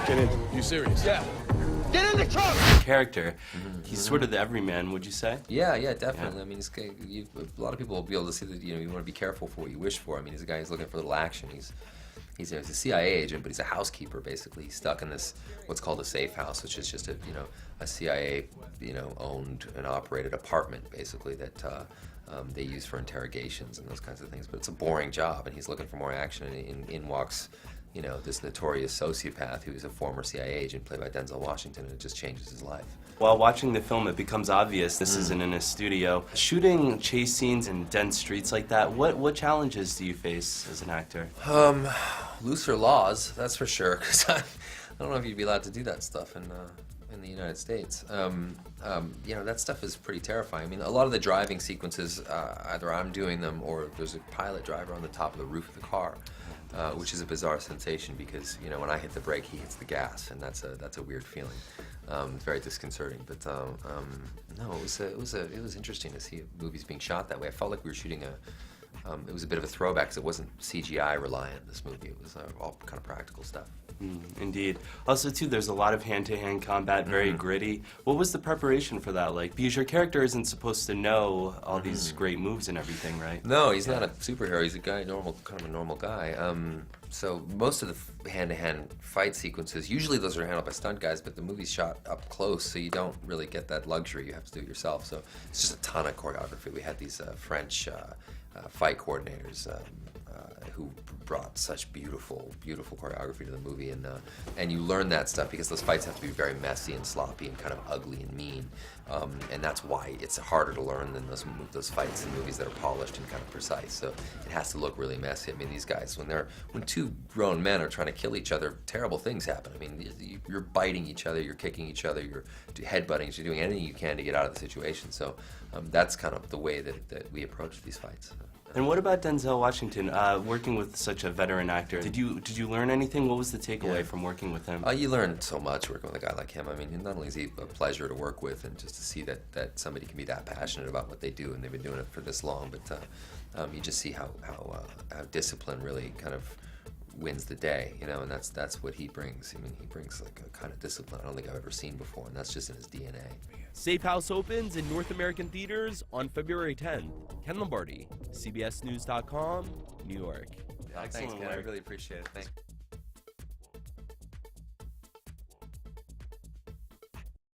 Get in. You serious? Yeah. Get in the truck! Character, he's sort of the everyman, would you say? Yeah, definitely. Yeah. I mean, a lot of people will be able to see that, you want to be careful for what you wish for. I mean, he's a guy who's looking for a little action. He's a CIA agent, but he's a housekeeper, basically. He's stuck in this, what's called a safe house, which is just a CIA, owned and operated apartment, basically, that they use for interrogations and those kinds of things. But it's a boring job, and he's looking for more action, and in walks this notorious sociopath who's a former CIA agent played by Denzel Washington, and it just changes his life. While watching the film, it becomes obvious this isn't in a studio. Shooting chase scenes in dense streets like that, what challenges do you face as an actor? Looser laws, that's for sure, because I don't know if you'd be allowed to do that stuff in the United States. That stuff is pretty terrifying. I mean, a lot of the driving sequences, either I'm doing them or there's a pilot driver on the top of the roof of the car. Which is a bizarre sensation because when I hit the brake, he hits the gas, and that's a weird feeling. It's very disconcerting. But no, it was interesting to see movies being shot that way. I felt like we were shooting it was a bit of a throwback because it wasn't CGI reliant. This movie, it was all kind of practical stuff. Indeed. Also, too, there's a lot of hand-to-hand combat, very gritty. What was the preparation for that like? Because your character isn't supposed to know all these great moves and everything, right? No, he's not a superhero. He's a guy, kind of a normal guy. So most of the hand-to-hand fight sequences, usually those are handled by stunt guys, but the movie's shot up close, so you don't really get that luxury. You have to do it yourself. So it's just a ton of choreography. We had these French fight coordinators who brought such beautiful choreography to the movie, and you learn that stuff because those fights have to be very messy and sloppy and kind of ugly and mean, and that's why it's harder to learn than those fights in movies that are polished and kind of precise. So it has to look really messy. I mean, these guys, when two grown men are trying to kill each other, terrible things happen. I mean, you're biting each other, you're kicking each other, you're headbutting, you're doing anything you can to get out of the situation. So that's kind of the way that we approach these fights. And what about Denzel Washington? Working with such a veteran actor, did you learn anything? What was the takeaway from working with him? You learn so much working with a guy like him. I mean, not only is he a pleasure to work with, and just to see that somebody can be that passionate about what they do, and they've been doing it for this long, but you just see how discipline really kind of wins the day, and that's what he brings. I mean, he brings like a kind of discipline I don't think I've ever seen before, and that's just in his DNA. Safe House opens in North American theaters on February 10th. Ken Lombardi, CBSNews.com, New York. Thanks, Ken. I really appreciate it. Thanks.